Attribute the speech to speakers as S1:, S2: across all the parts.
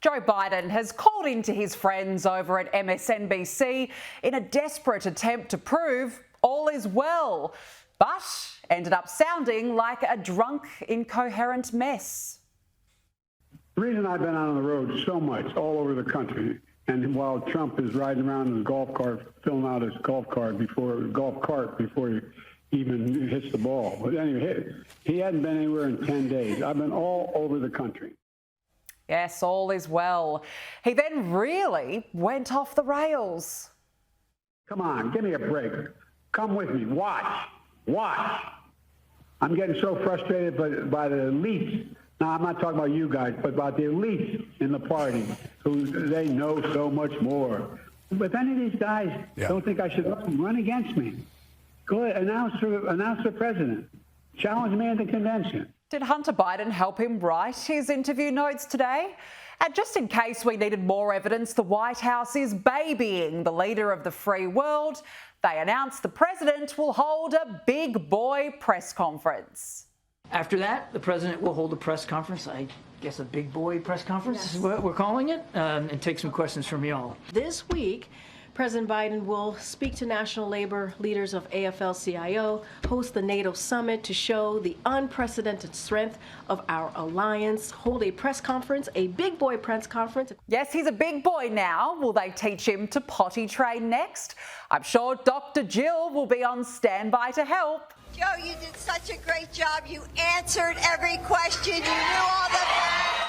S1: Joe Biden has called into his friends over at MSNBC in a desperate attempt to prove all is well, but ended up sounding like a drunk, incoherent mess.
S2: The reason I've been out on the road so much, all over the country, and while Trump is riding around in his golf cart, filling out his golf cart before he even hits the ball. But anyway, he hadn't been anywhere in 10 days. I've been all over the country.
S1: Yes, all is well. He then really went off the rails.
S2: Come on, give me a break. Come with me. Watch. I'm getting so frustrated by the elites. Now, I'm not talking about you guys, but about the elites in the party who they know so much more. But if any of these guys don't think I should run against me, go ahead, announce for president. Challenge me at the convention.
S1: Did Hunter Biden help him write his interview notes today? And just in case we needed more evidence, the White House is babying the leader of the free world. They announced the president will hold a big boy press conference.
S3: After that, the president will hold a press conference, I guess a big boy press conference is what we're calling it, and take some questions from y'all.
S4: This week, President Biden will speak to national labor leaders of AFL-CIO, host the NATO summit to show the unprecedented strength of our alliance, hold a press conference, a big boy press conference.
S1: Yes, he's a big boy now. Will they teach him to potty train next? I'm sure Dr. Jill will be on standby to help.
S5: Joe, you did such a great job. You answered every question. You knew all the...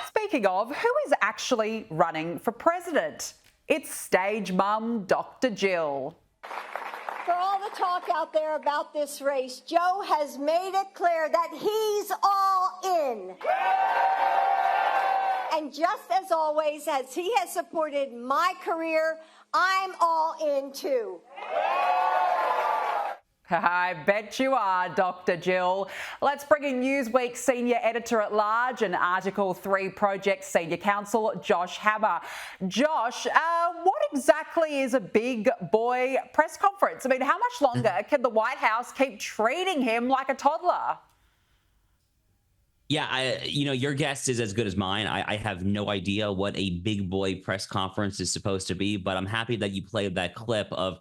S1: Speaking of, who is actually running for president? It's stage mum, Dr. Jill.
S5: For all the talk out there about this race, Joe has made it clear that he's all in. And just as always, as he has supported my career, I'm all in too.
S1: I bet you are, Dr. Jill. Let's bring in Newsweek Senior Editor-at-Large and Article 3 Project Senior Counsel, Josh Hammer. Josh, what exactly is a big boy press conference? I mean, how much longer can the White House keep treating him like a toddler?
S6: Yeah, your guess is as good as mine. I have no idea what a big boy press conference is supposed to be, but I'm happy that you played that clip of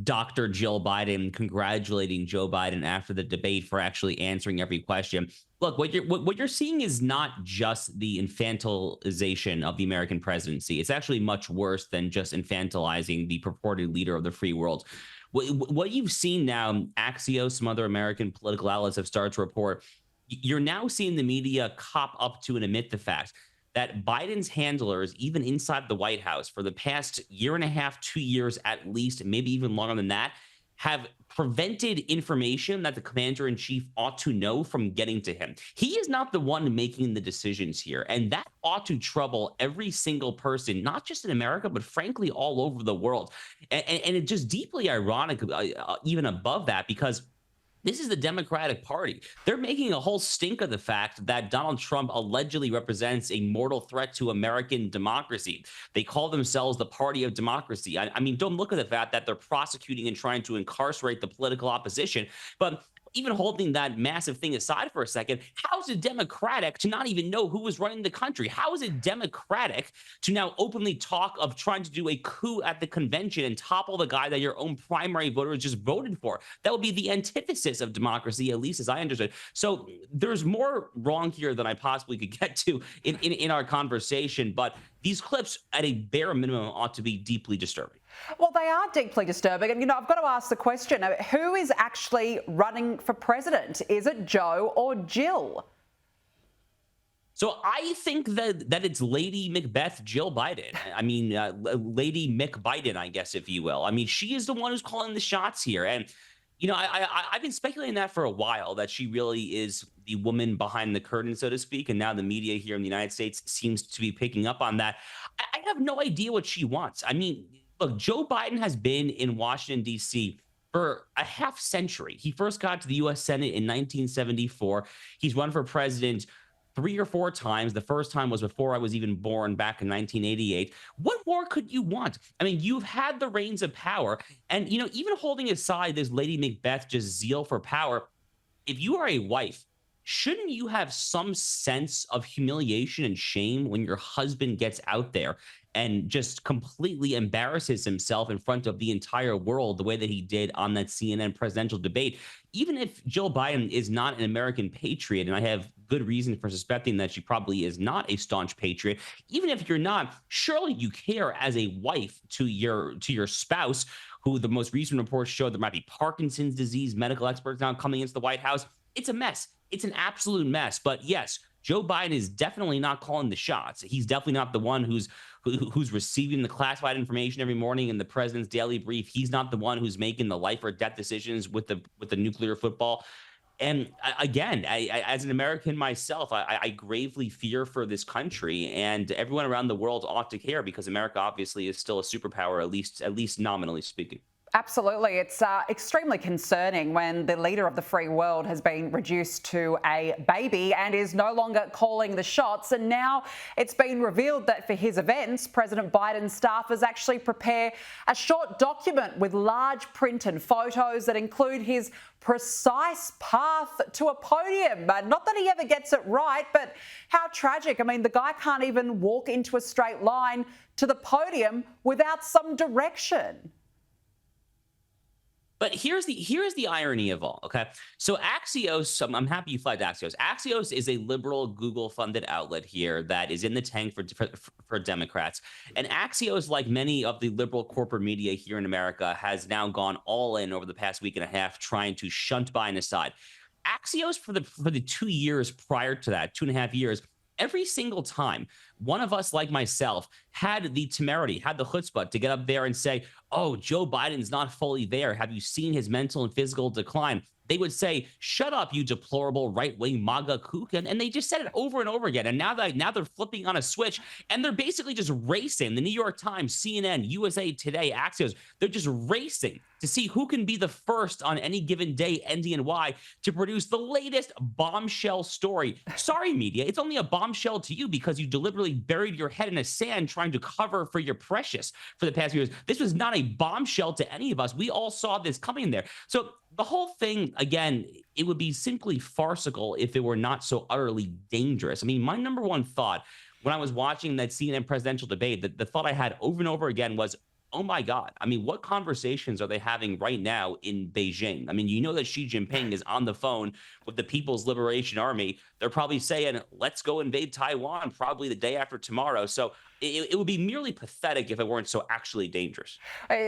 S6: Dr. Jill Biden congratulating Joe Biden after the debate for actually answering every question. Look, what you're seeing is not just the infantilization of the American presidency. It's actually much worse than just infantilizing the purported leader of the free world. What you've seen now, Axios, some other American political outlets have started to report, you're now seeing the media cop up to and admit the fact that Biden's handlers, even inside the White House, for the past year and a half, 2 years at least, maybe even longer than that, have prevented information that the commander-in-chief ought to know from getting to him. He is not the one making the decisions here, and that ought to trouble every single person, not just in America, but frankly, all over the world. And it's just deeply ironic, even above that, because this is the Democratic Party. They're making a whole stink of the fact that Donald Trump allegedly represents a mortal threat to American democracy. They call themselves the party of democracy. I mean, don't look at the fact that they're prosecuting and trying to incarcerate the political opposition, but even holding that massive thing aside for a second, how is it democratic to not even know who was running the country? How is it democratic to now openly talk of trying to do a coup at the convention and topple the guy that your own primary voters just voted for? That would be the antithesis of democracy, at least as I understood. So there's more wrong here than I possibly could get to in our conversation, but these clips at a bare minimum ought to be deeply disturbing.
S1: Well, they are deeply disturbing. And, I've got to ask the question, who is actually running for president? Is it Joe or Jill?
S6: So I think that it's Lady Macbeth Jill Biden. I mean, Lady Mick Biden, I guess, if you will. I mean, she is the one who's calling the shots here. And, I've been speculating that for a while, that she really is the woman behind the curtain, so to speak. And now the media here in the United States seems to be picking up on that. I have no idea what she wants. I mean, look, Joe Biden has been in Washington, D.C. for a half century. He first got to the U.S. Senate in 1974. He's run for president 3 or 4 times. The first time was before I was even born, back in 1988. What more could you want? I mean, you've had the reins of power. And, even holding aside this Lady Macbeth just zeal for power, if you are a wife shouldn't you have some sense of humiliation and shame when your husband gets out there and just completely embarrasses himself in front of the entire world the way that he did on that CNN presidential debate? Even if Jill Biden is not an American patriot, and I have good reason for suspecting that she probably is not a staunch patriot, even if you're not, surely you care as a wife to your spouse, who the most recent reports show there might be Parkinson's disease, medical experts now coming into the White House. It's a mess. It's an absolute mess. But yes, Joe Biden is definitely not calling the shots. He's definitely not the one who's receiving the classified information every morning in the president's daily brief. He's not the one who's making the life or death decisions with the nuclear football. And again, as an American myself, I gravely fear for this country, and everyone around the world ought to care, because America obviously is still a superpower, at least nominally speaking.
S1: Absolutely. It's extremely concerning when the leader of the free world has been reduced to a baby and is no longer calling the shots. And now it's been revealed that for his events, President Biden's staffers actually prepare a short document with large print and photos that include his precise path to a podium. Not that he ever gets it right, but how tragic. I mean, the guy can't even walk into a straight line to the podium without some direction.
S6: But here's the irony of all, okay? So Axios, I'm happy you flagged Axios. Axios is a liberal Google-funded outlet here that is in the tank for Democrats. And Axios, like many of the liberal corporate media here in America, has now gone all in over the past week and a half trying to shunt Biden aside. Axios, for the 2 years prior to that, 2.5 years, every single time one of us, like myself, had the temerity, had the chutzpah to get up there and say, oh, Joe Biden's not fully there. Have you seen his mental and physical decline? They would say, shut up, you deplorable right-wing MAGA kook. And they just said it over and over again. And now they're flipping on a switch, and they're basically just racing. The New York Times, CNN, USA Today, Axios, they're just racing to see who can be the first on any given day, NDNY, to produce the latest bombshell story. Sorry, media, it's only a bombshell to you because you deliberately buried your head in the sand trying to cover for your precious for the past few years. This was not a bombshell to any of us. We all saw this coming there. So the whole thing, again, it would be simply farcical if it were not so utterly dangerous. I mean, my number one thought when I was watching that CNN presidential debate, the thought I had over and over again was, oh my God, I mean, what conversations are they having right now in Beijing? I mean, you know that Xi Jinping is on the phone with the People's Liberation Army. They're probably saying, let's go invade Taiwan probably the day after tomorrow. So it would be merely pathetic if it weren't so actually dangerous.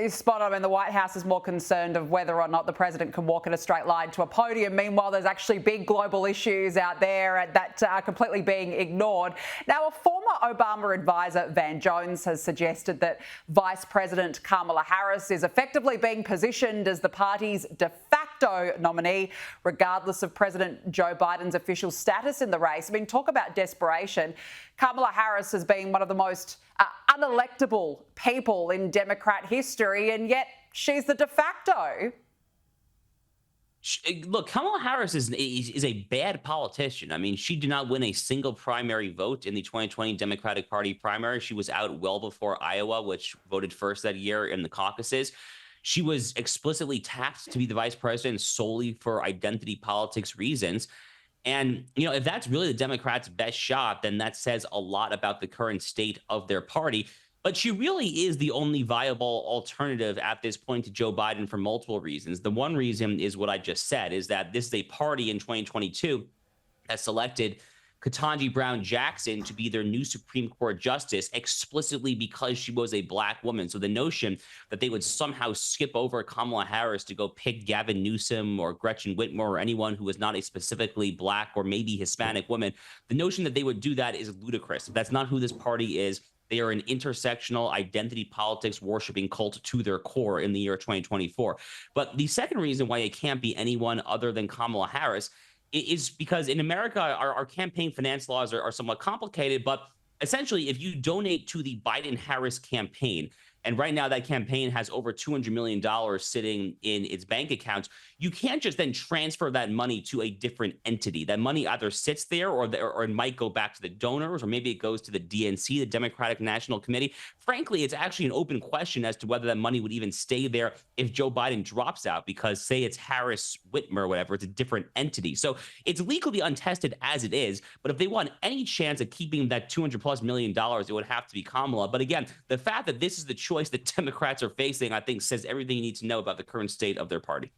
S1: Spot on. And the White House is more concerned of whether or not the president can walk in a straight line to a podium. Meanwhile, there's actually big global issues out there that are completely being ignored. Now, a former Obama advisor, Van Jones, has suggested that Vice President Kamala Harris is effectively being positioned as the party's de facto nominee, regardless of President Joe Biden's official status in the race. I mean, talk about desperation. Kamala Harris has been one of the most unelectable people in Democrat history, and yet she's the de facto.
S6: Look, Kamala Harris is a bad politician. I mean, she did not win a single primary vote in the 2020 Democratic Party primary. She was out well before Iowa, which voted first that year in the caucuses. She was explicitly tapped to be the vice president solely for identity politics reasons. And, you know, if that's really the Democrats' best shot, then that says a lot about the current state of their party. But she really is the only viable alternative at this point to Joe Biden for multiple reasons. The one reason is what I just said, is that this is a party in 2022 that selected Ketanji Brown Jackson to be their new Supreme Court justice explicitly because she was a black woman. So the notion that they would somehow skip over Kamala Harris to go pick Gavin Newsom or Gretchen Whitmer or anyone who was not a specifically black or maybe Hispanic woman, the notion that they would do that is ludicrous. That's not who this party is. They are an intersectional identity politics worshiping cult to their core in the year 2024. But the second reason why it can't be anyone other than Kamala Harris is because in America, our campaign finance laws are somewhat complicated. But essentially, if you donate to the Biden-Harris campaign And right now that campaign has over $200 million sitting in its bank accounts. You can't just then transfer that money to a different entity. That money either sits there or it might go back to the donors, or maybe it goes to the DNC, the Democratic National Committee. Frankly, it's actually an open question as to whether that money would even stay there if Joe Biden drops out, because say it's Harris Whitmer or whatever, it's a different entity. So it's legally untested as it is, but if they want any chance of keeping that $200+ million, it would have to be Kamala. But again, the fact that this is the choice that Democrats are facing, I think says everything you need to know about the current state of their party.